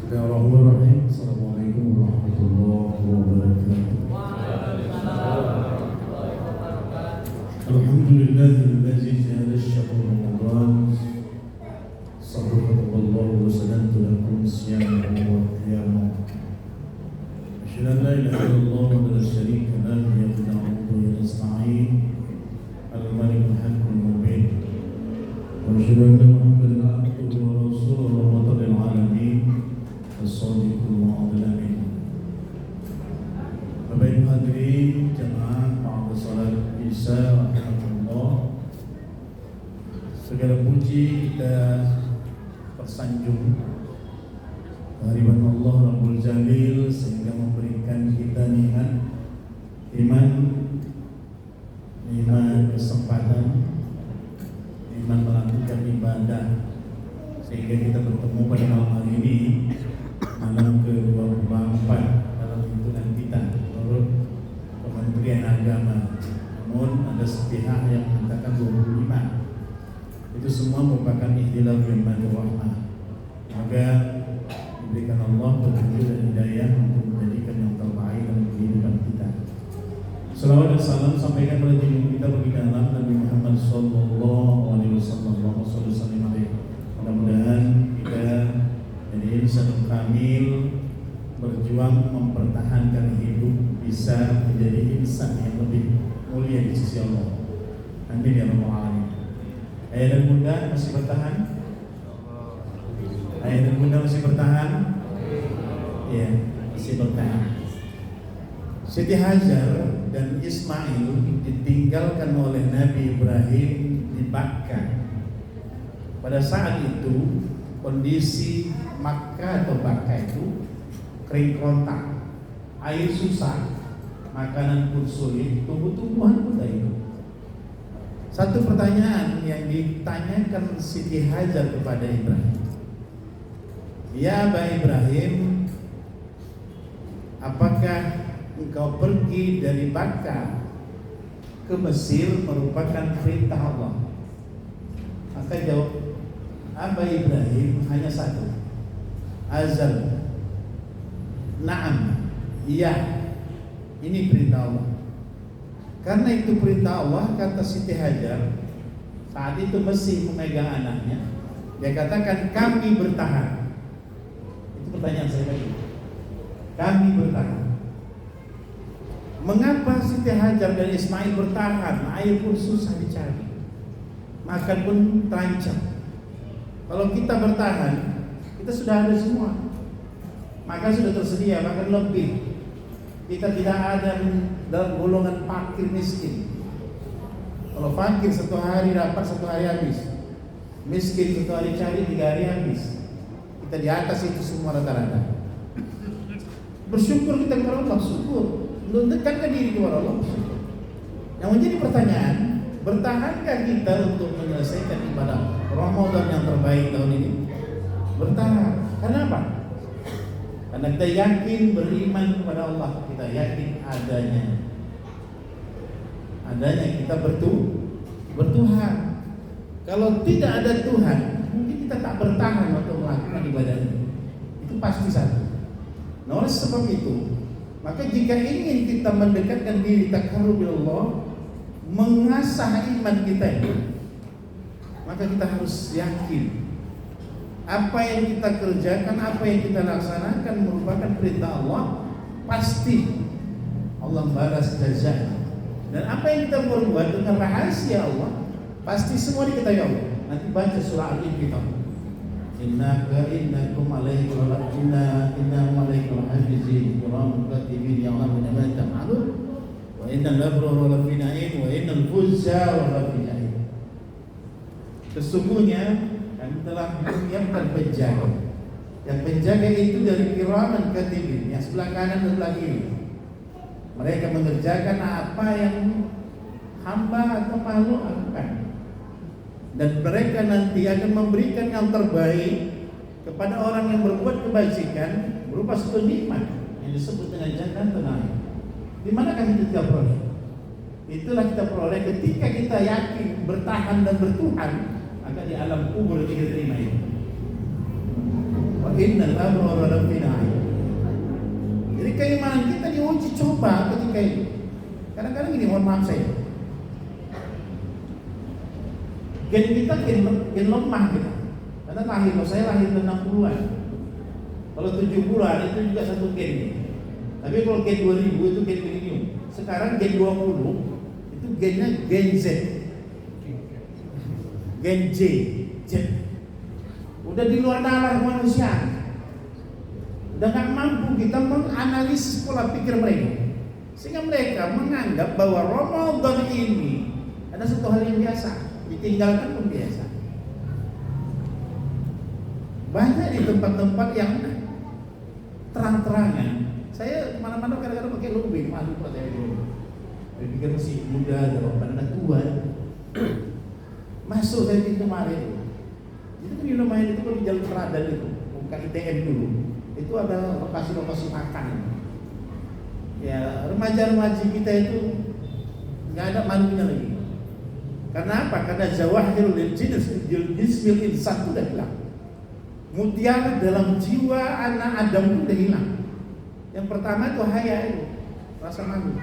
Bismillahirrahmanirrahim. Assalamualaikum warahmatullahi wabarakatuh. Alhamdulillahilladzi ja'ala ash-shahra Ramadan sallallahu wa sallam lakum siyamahu wa qiyamahu. Asyhadu an la ilaha illallah wa la syarika lahu wa na'budu wa nasta'in al-malikul haqqul mubin. Wa asyhadu anna Muhammadan abduhu wa rasuluhu rahmatan lil alamin. As-sadiqul wa'adul amin. Bapak Ibu hadirin jemaah pada salat Isya rahmatullah, segala puji kita tersanjung kehadiran Allah Rabbul Jalil sehingga memberikan kita nikmat iman, nikmat kesempatan, nikmat melakukan ibadah sehingga kita bertemu pada malam hari ini, malam ke-24 dalam hitungan kita menurut Kementerian Agama. Namun ada sepihak yang mengatakan 25. Itu semua merupakan ikhtilaf yang rahmah. Maka diberikan Allah petunjuk dan hidayah untuk menjadikan yang terbaik dalam kehidupan kita. Salawat dan salam sampaikan pada junjungan kita bagi dalam Nabi Muhammad sallallahu alaihi wasallam. Mudah-mudahan kita jadi insan kamil, berjuang mempertahankan hidup bisa menjadi insan yang lebih mulia di sisi Allah. Amin ya rabbal alamin. Ayah dan bunda masih bertahan? Ayah dan bunda masih bertahan? Ya, masih bertahan. Siti Hajar dan Ismail ditinggalkan oleh Nabi Ibrahim di Makkah. Pada saat itu kondisi Makkah atau Makkah itu kering kerontang, air susah, makanan pun sulit, tumbuh-tumbuhan pun tak hidup. Satu pertanyaan yang ditanyakan Siti Hajar kepada Ibrahim, ya Aba Ibrahim, apakah engkau pergi dari Makkah ke Mesir merupakan perintah Allah? Maka jawab Aba Ibrahim hanya satu, azal, na'am, iya, ini perintah Allah. Karena itu perintah Allah, kata Siti Hajar, saat itu masih memegang anaknya, dia katakan kami bertahan. Itu pertanyaan saya lagi. Kami bertahan. Mengapa Siti Hajar dan Ismail bertahan? Air pun susah dicari, makan pun terancam. Kalau kita bertahan, kita sudah ada semua, maka sudah tersedia, bahkan lebih. Kita tidak ada dalam golongan fakir miskin. Kalau fakir satu hari dapat, satu hari habis. Miskin satu hari cari, 3 hari habis. Kita di atas itu semua rata-rata. Bersyukur kita kepada Allah, syukur. Mendekatkan diri kepada Allah, syukur. Yang menjadi pertanyaan, bertahankah kita untuk menyelesaikan ibadah Ramadan yang terbaik tahun ini? Bertahan. Kenapa? Karena kita yakin, beriman kepada Allah, kita yakin adanya kita bertuhan. Kalau tidak ada Tuhan, mungkin kita tak bertahan untuk melakukan ibadah ini. Itu pasti satu. Nah, oleh sebab itu, maka jika ingin kita mendekatkan diri taqarrub Allah, mengasah iman kita ini, maka kita harus yakin apa yang kita kerjakan, apa yang kita laksanakan merupakan perintah Allah, pasti Allah balas jazanya. Dan apa yang kita berbuat dengan rahasia Allah, pasti semua diketahui Allah. Nanti baca surah Al-Infitar. Innakum alaikum hafizin kiraman katibin ya'lamuna ma taf'alun wa innal abrara lafi na'im wa innal fujjara lafi jahim. Sesungguhnya kami telah menyiapkan penjaga. Yang penjaga itu dari kiraman katibin, yang sebelah kanan dan sebelah kiri. Mereka mengerjakan apa yang hamba atau makhluk lakukan. Dan mereka nanti akan memberikan yang terbaik kepada orang yang berbuat kebajikan berupa satu nikmat yang disebut dengan jannatul na'im. Di mana kami kita peroleh? Itulah kita peroleh ketika kita yakin bertahan dan bertuhan, maka di alam kubur kita terima itu. Oleh innal abrara lafi na'im. Jadi keimanan kita diuji coba ketika itu. Kadang-kadang gini, mohon maaf saya, gen kita gen lemah kita. Karena saya lahir 60-an. Kalau 70-an itu juga satu gen. Tapi kalau gen 2000 itu gen milenium. Sekarang gen 20 itu gennya gen Z. Gen Z. Udah di luar nalar manusia. Udah gak mampu kita menganalisis pola pikir mereka. Sehingga mereka menganggap bahwa Ramadan ini ada satu hal yang biasa, ditinggalkan pun biasa. Banyak di tempat-tempat yang terang-terangan. Saya kemana-mana kadang-kadang pakai lubing, malu kalau saya dulu. Saya pikir masih muda, pada tua. Masuk saya pintu kemarin. Itu kan di lumayan itu kalau di Jalan Teradan itu, bukan ITM dulu. Itu ada lokasi-lokasi makan. Ya, remaja-remaji kita itu nggak ada malunya lagi. Karena apa? Karena zawahirul jismil insan itu udah hilang. Mutiara dalam jiwa anak Adam itu udah hilang. Yang pertama itu haya itu, rasa malu.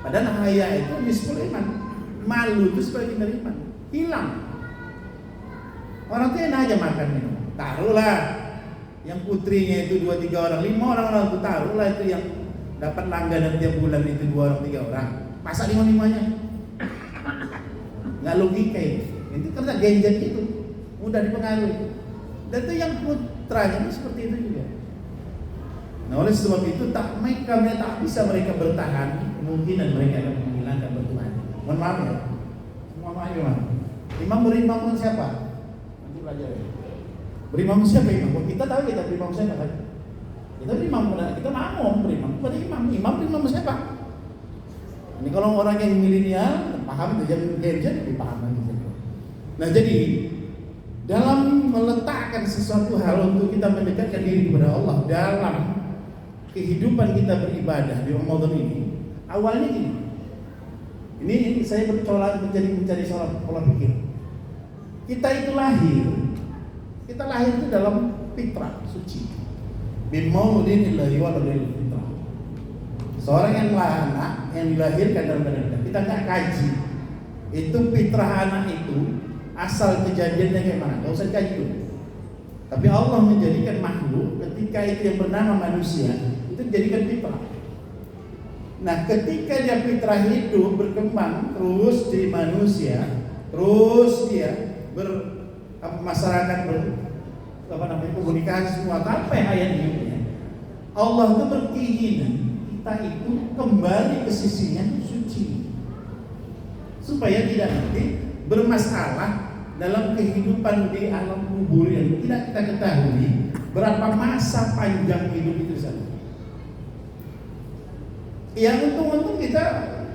Padahal haya itu nisful iman. Malu itu sebagian dari iman. Hilang. Orang tuh enak aja makan minum. Taruhlah yang putrinya itu 2-3 orang, 5 orang itu taruhlah itu yang dapat langganan tiap bulan itu 2 orang 3 orang. Masa 5-5-nya? Nggak logika itu. Itu karena genjet itu mudah dipengaruhi. Dan itu yang putranya itu seperti itu juga. Nah oleh sebab itu mereka tak bisa mereka bertahan, kemungkinan mereka akan menghilangkan bertuhan. Mohon maaf ya. Mohon maaf ya. Imam berimam siapa? Nanti belajar ya. Berimam siapa imam? Kita tahu kita berimam siapa kan? Kita berimam, kita makmum berimam kepada imam. Imam berimam siapa? Ini kalau orang yang milenial paham itu jadi gadget lebih paham lagi. Nah jadi dalam meletakkan sesuatu hal untuk kita mendekatkan diri kepada Allah dalam kehidupan kita beribadah di Ramadan ini, awalnya gini. Ini saya mencari soal pola pikir. Kita itu lahir itu dalam fitrah suci. Bimaulinillahi wa ladil fitrah. Seorang yang anak yang dilahirkan dalam keadaan kita nggak kaji itu fitrah anak itu asal kejadiannya kayak mana, nggak usah kaji dulu. Tapi Allah menjadikan makhluk ketika itu yang bernama manusia itu dijadikan fitrah. Nah, ketika dia fitrah hidup berkembang terus jadi manusia, terus dia masyarakat komunikasi semua sampai hayat hidupnya. Allah itu berkeinginan kita itu kembali ke sisinya suci, supaya tidak nanti bermasalah dalam kehidupan di alam kubur yang tidak kita ketahui berapa masa panjang hidup itu saja. Yang untung kita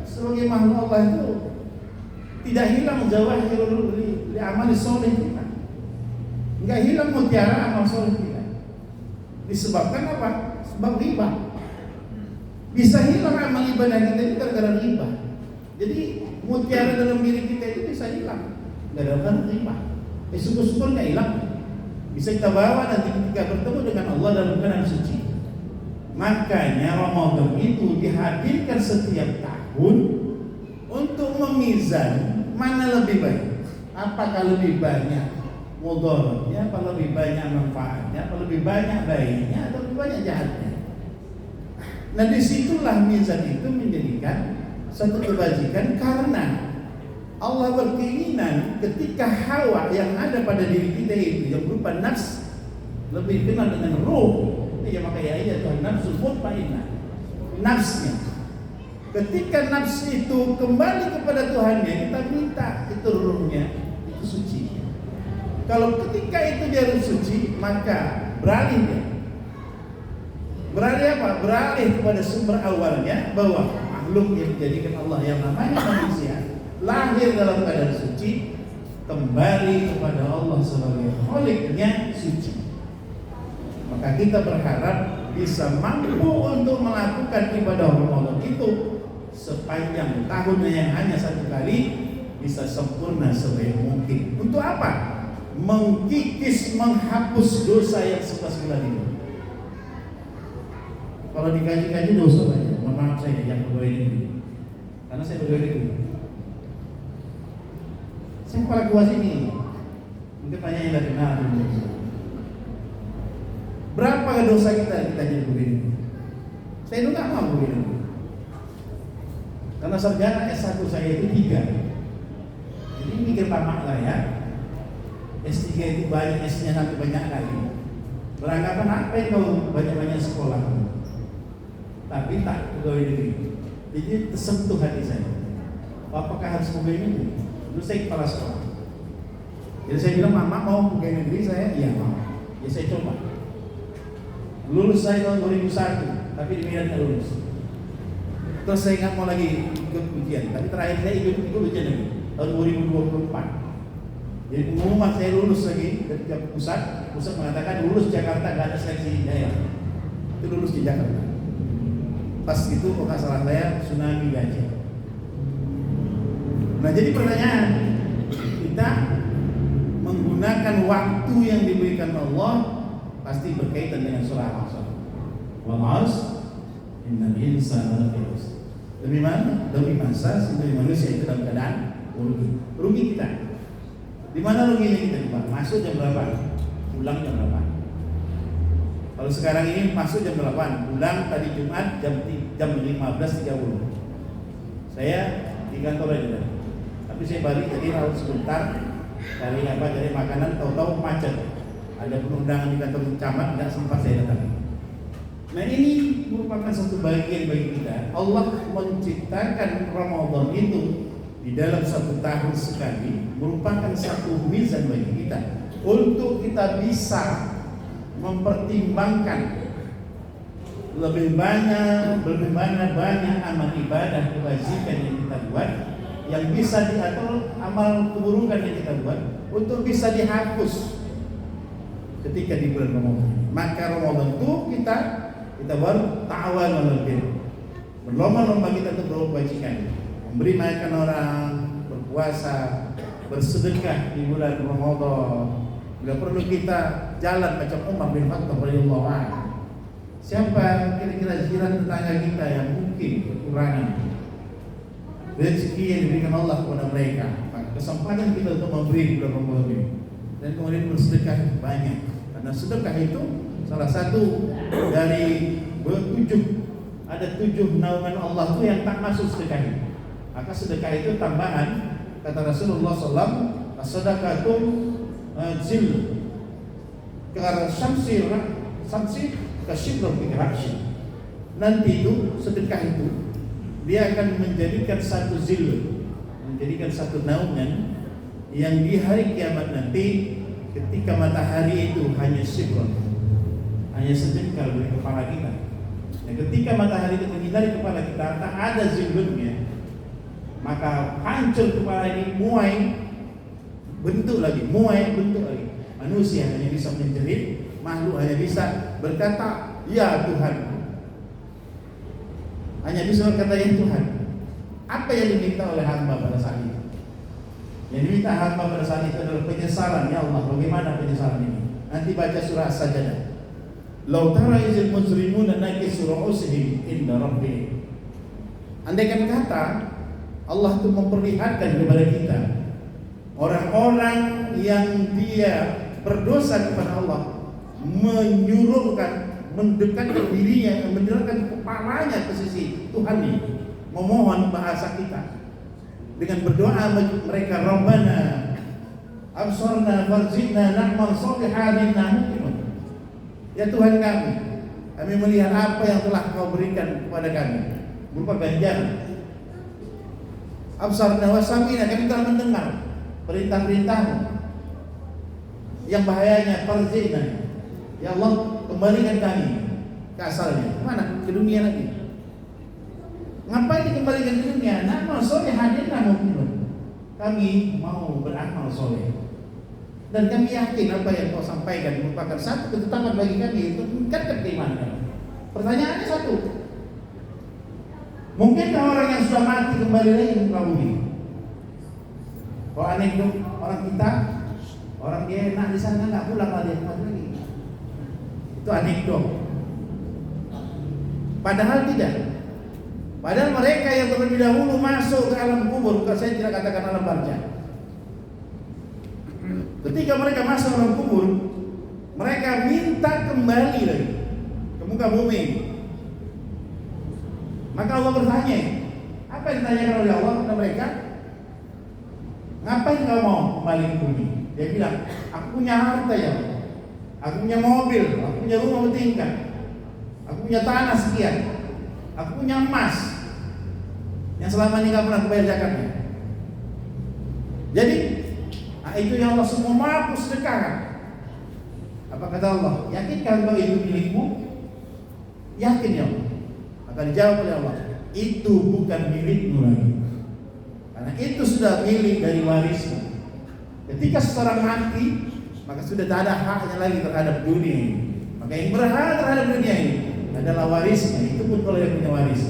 sebagai makhluk Allah itu tidak hilang zawahirul li amali soleh kita, nggak hilang mutiara amal soleh kita. Disebabkan apa? Sebab riba. Bisa hilang amal ibadah kita itu gara-gara riba. Jadi mutiara dalam diri kita itu bisa hilang gara-gara riba. Syukur-syukur nggak hilang. Bisa kita bawa nanti ketika bertemu dengan Allah dalam keadaan suci. Makanya Ramadan itu dihadirkan setiap tahun untuk memizan mana lebih baik. Apakah lebih banyak mudaratnya, apa lebih banyak manfaatnya, apa lebih banyak baiknya, atau lebih banyak jahatnya. Nah disitulah mizan itu menjadikan satu kebajikan karena Allah berkeinginan ketika hawa yang ada pada diri kita itu yang berupa nafs lebih dikenal dengan ruh. Ya makanya ayat Tuhan nafsul mutmainnah, nafsnya. Ketika nafs itu kembali kepada Tuhannya, kita minta itu ruhnya itu suci. Kalau ketika itu dia suci, maka beralih dia. Beralih apa? Beralih kepada sumber awalnya bahwa makhluk yang dijadikan Allah yang namanya manusia lahir dalam keadaan suci, kembali kepada Allah sebagai Khalik-nya suci. Maka kita berharap bisa mampu untuk melakukan ibadah Ramadan itu sepanjang tahunnya yang hanya satu kali bisa sempurna sebaik mungkin. Untuk apa? mengkikis, menghapus dosa yang 11 bulan itu. Kalau dikaji-kaji dosa banyak. Mohon maaf saya yang pegawai negeri, karena saya pegawai negeri. Saya kepala kuas ini. Mungkin tanya yang tidak kenal. Berapa dosa kita jadi begini? Saya itu nggak mau begini. Karena sarjana S1 saya itu 3. Jadi mikir tamak lah ya. S3 itu banyak, S-nya nanti banyak lagi. Beranggapan apa itu banyak-banyak sekolah. Tapi tak pegawai negeri. Jadi tersentuh hati saya. Apakah harus pegawai negeri? Dulu saya kepala sekolah. Jadi saya bilang, mama mau pegawai negeri saya? Iya mau. Ya saya coba. Lulus saya tahun 2001, tapi di Medan tidak lulus. Terus saya nggak mau lagi ikut ujian. Tapi terakhir saya ikut ujian lagi tahun 2024. Jadi pengumuman saya lulus lagi dari pusat mengatakan lulus Jakarta, nggak ada seleksi daerah. Itu lulus di Jakarta. Pas itu kok nggak salah saya tsunami di Aceh. Nah jadi pertanyaan, kita menggunakan waktu yang diberikan Allah pasti berkaitan dengan surah Al-Asr. Wal 'asr innal insana lafi khusr. Demi masa seluruh manusia itu dalam keadaan rugi kita. Di mana ruginya kita, Pak? Masuk jam berapa? Pulang jam berapa? Kalau sekarang ini masuk jam 8, pulang tadi Jumat jam 15.30. Saya di kantor aja. Tapi saya balik tadi lalu sebentar dari makanan, tahu-tahu macet. Ada penundangan di kantor camat, tidak sempat saya datang. Nah ini merupakan satu bagian bagi kita. Allah menciptakan Ramadan itu di dalam satu tahun sekali, merupakan satu mizan bagi kita untuk kita bisa mempertimbangkan lebih banyak amal ibadah kewajiban yang kita buat, yang bisa diatur amal keburukan yang kita buat untuk bisa dihapus ketika di bulan Ramadan. Maka Ramadan itu kita baru ta'awun lebih berlomba-lomba kita untuk berbuat kebajikan, memberi makan orang, berpuasa, bersedekah di bulan Ramadan. Tidak perlu kita jalan macam Umar bin Khattab radhiyallahu anhu. Siapa kira-kira jiran tetangga kita yang mungkin kekurangan rezeki yang diberikan Allah kepada mereka, maka kesempatan kita untuk memberi di bulan Ramadan ini, dan kemudian bersedekah banyak. Karena sedekah itu salah satu dari 7 naungan Allah itu yang tak masuk sedekah itu. Maka sedekah itu tambahan, kata Rasulullah SAW, as-sadaqatu zil karena samsi kasyibru bikarashi. Nanti itu sedekah itu dia akan menjadikan satu zil, menjadikan satu naungan yang di hari kiamat nanti ketika matahari itu hanya sibron, hanya sejengkal dari kepala kita. Dan ketika matahari itu menyinari kepala kita, tak ada zilunnya, maka hancur kepala ini, muai bentuk lagi. Manusia hanya bisa menjerit, makhluk hanya bisa berkata ya Tuhan, hanya bisa berkata ya Tuhan. Apa yang diminta oleh hamba pada saat itu? Yang diminta hamba pada saat itu adalah penyesalan. Ya Allah, bagaimana penyesalan ini? Nanti baca surah As-Sajdah. Lau tara izil mujrimuna nakisu ru'usihim inda rabbihim. Andaikan kata Allah itu memperlihatkan kepada kita orang-orang yang dia berdosa kepada Allah, mendekatkan dirinya, mendekatkan kepalanya ke sisi Tuhan ini, memohon bahasa kita dengan berdoa mereka, Rabbana absarna farjidna na'mal shalihan inna muqinun. Ya Tuhan kami melihat apa yang telah Kau berikan kepada kami berupa ganjaran. Absarna wa samina, kami telah mendengar perintah-perintah-Mu. Yang bahayanya farjidna, ya Allah, kembalikan kami ke asalnya. Kemana? Ke dunia lagi. Ngapain dikembalikan ke dunia? Na'mal shalihan inna muqinun. Kami mau beramal soleh, dan kami yakin apa yang Kau sampaikan merupakan satu ketetapan bagi kami untuk meningkatkan keimanan kami. Pertanyaannya satu, mungkinkah orang yang sudah mati kembali lagi ke muka bumi? Kalau aneh orang kita Orang dia enak di sana nggak pulang lagi lagi. Itu anekdot. Padahal tidak. Padahal mereka yang terlebih dahulu masuk ke alam kubur, bukan saya tidak katakan alam barzakh. Ketika mereka masuk alam kubur, mereka minta kembali lagi ke muka bumi. Maka Allah bertanya, apa yang ditanyakan oleh Allah kepada mereka? Ngapain kau mau kembali ke bumi? Dia bilang, aku punya harta ya Allah. Aku punya mobil, aku punya rumah bertingkat, aku punya tanah sekian, aku punya emas yang selama ini gak pernah bayar zakatnya. Jadi itu yang Allah semua mampu sedekahkan. Apa kata Allah? Yakinkah bahwa itu milikmu? Yakin ya Allah. Maka dijawab oleh Allah, itu bukan milikmu lagi, karena itu sudah milik dari warismu. Ketika seseorang mati, maka sudah tak ada haknya lagi terhadap dunia ini. Maka yang berhak terhadap dunia ini adalah warisnya. Itu pun kalau dia punya waris.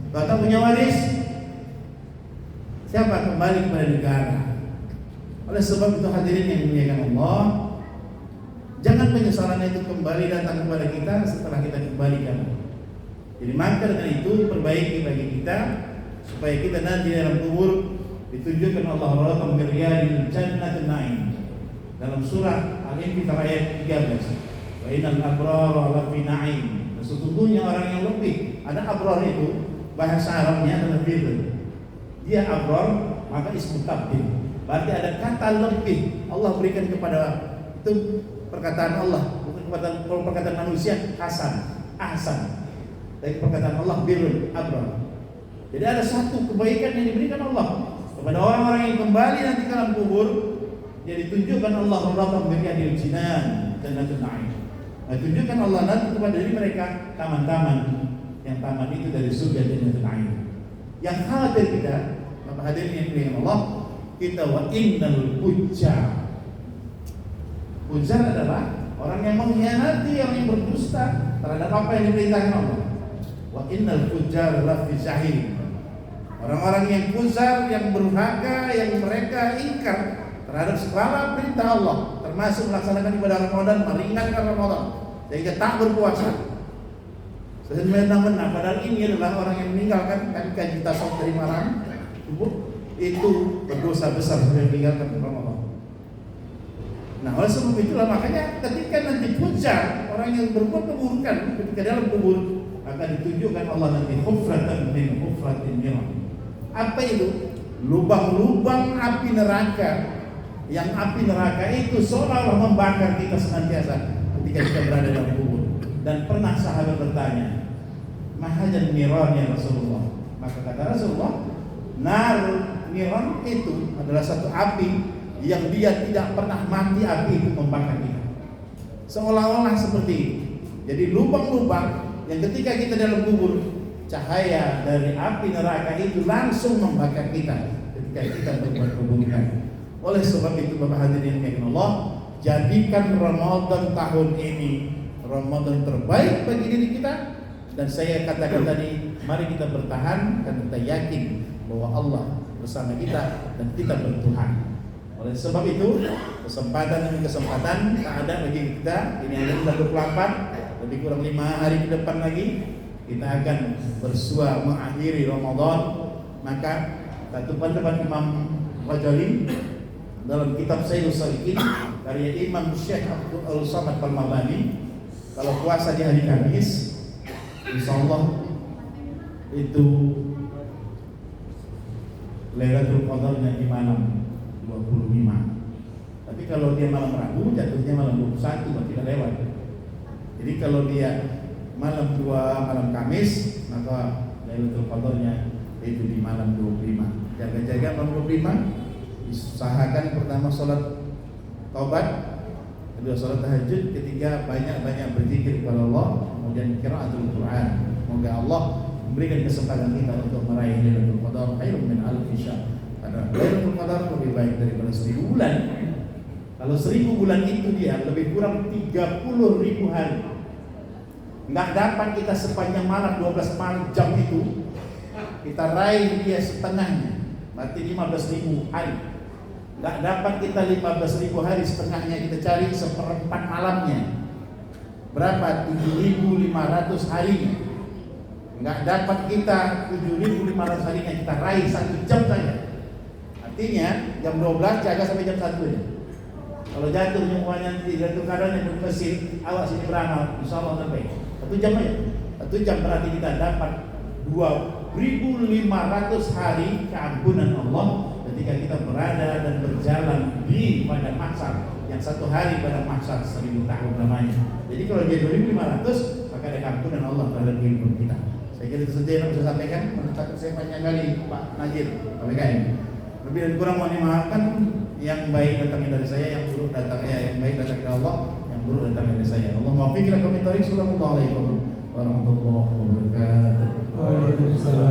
Kalau tak punya waris, siapa kembali kepada negara? Oleh sebab itu hadirin yang dimuliakan Allah, jangan penyesalan itu kembali datang kepada kita setelah kita kembalikan. Jadi maka dengan itu perbaiki bagi kita supaya kita nanti dalam kubur ditunjukkan Allah Rabbul Miryadil Jannatin Na'im. Dalam surah Al-Infitar ayat 13, wa innal abrara lafi na'im. Sesungguhnya orang yang lebih, ada abrar itu bahasa Arabnya adalah bir. Dia abrar maka ismu tabdil. Berarti ada kata lebih Allah berikan kepada itu perkataan Allah, bukan perkataan manusia hasan, ahsan. Dari perkataan Allah birrul abrar. Jadi ada satu kebaikan yang diberikan Allah kepada orang-orang yang kembali nanti ke alam kubur. Jadi tunjukkan Allah Rabbul Miryadil Jannatin Na'im. Tunjukkan Allah nanti kepada diri mereka taman-taman, yang taman itu dari surga Jannatin Na'im. Yang khawatir kita, Bapak hadirin yang dimuliakan Allah, kita wa innal fujjar. Fujjar adalah orang yang mengkhianati, yang berdusta terhadap apa yang diperintahkan Allah. Wa innal fujjar lafi jahim. Orang-orang yang fujjar, yang berhaga, yang mereka ingkar terhadap segala perintah Allah, termasuk melaksanakan ibadah Ramadan, meringankan Ramadan, sehingga tak berpuasa. Sebenarnya padahal ini adalah orang yang meninggalkan ketika kita sholat dari malam subuh itu berdosa besar sudah meninggalkan Ramadan. Nah, oleh sebab itulah makanya ketika nanti puncak orang yang berbuat keburukan ketika dalam kubur akan ditunjukkan Allah nanti hufratan min hufratin nar. Apa itu? Lubang-lubang api neraka, yang api neraka itu seolah-olah membakar kita senantiasa ketika kita berada dalam kubur. Dan pernah sahabat bertanya, mahajan niran ya Rasulullah. Maka kata Rasulullah, nar niran itu adalah satu api yang dia tidak pernah mati, api itu membakar kita. Seolah-olah seperti itu. Jadi lubang-lubang yang ketika kita dalam kubur, cahaya dari api neraka itu langsung membakar kita ketika kita berbuat keburukan. Oleh sebab itu Bapak hadirin yang Allah, jadikan Ramadan tahun ini Ramadan terbaik bagi diri kita. Dan saya katakan tadi, mari kita bertahan dan kita yakin bahwa Allah bersama kita dan kita bertuhan. Oleh sebab itu, kesempatan demi kesempatan tak ada bagi kita. Ini ada bulan 24, lebih kurang 5 hari ke depan lagi kita akan bersua mengakhiri Ramadan. Maka satu pendapat Imam Ghazali dalam kitab Sayyidus Salikin karya Imam Syekh Abdul Samad Al-Mabani, kalau puasa di hari Kamis, insyaallah itu Lailatul Qadarnya di malam 25. Tapi kalau dia malam Rabu, jatuhnya malam 21, berarti tidak lewat. Jadi kalau dia malam 2 malam Kamis, maka Lailatul Qadarnya itu di malam 25. Jaga-jaga malam 25, usahakan pertama sholat taubat, kedua sholat tahajud, ketiga banyak-banyak berzikir kepada Allah, kemudian qiraatul Quran. Semoga Allah memberikan kesempatan kita untuk meraih Lailatul Qadar khairun min alfi syahr. Karena Lailatul Qadar lebih baik daripada 1000 bulan. Kalau 1000 bulan itu dia lebih kurang 30.000 hari. Nggak dapat kita sepanjang malam 12 jam itu kita raih dia setengahnya, berarti 15.000 hari. Nggak dapat kita 15.000 hari, setengahnya kita cari, seperempat malamnya. Berapa? 7.500 harinya. Nggak dapat kita 7.500 harinya, kita raih 1 jam saja. Artinya jam 12 jaga sampai jam 1 ya. Kalau jatuh semuanya jatuh keadaannya di Mesir, awak sini beramal, insya Allah sampai 1 jam aja. 1 jam berarti kita dapat 2.500 hari keampunan Allah ketika kita berada dan berjalan di padang mahsyar, yang 1 hari pada mahsyar 1000 tahun namanya. Jadi kalau dia 2.500, maka ada keampunan Allah terhadap hidup kita. Saya kira itu saja yang bisa sampaikan. Menurut saya panjang kali Pak Najir, PKM. Lebih dan kurang mohon dimaafkan. Yang baik datangnya dari saya, yang buruk datangnya, yang baik datangnya dari Allah, yang buruk datangnya dari saya. Allah muwaffiq ila aqwamit thoriq. Sallallahu alaihi warahmatullahi wabarakatuh. Waalaikumsalam.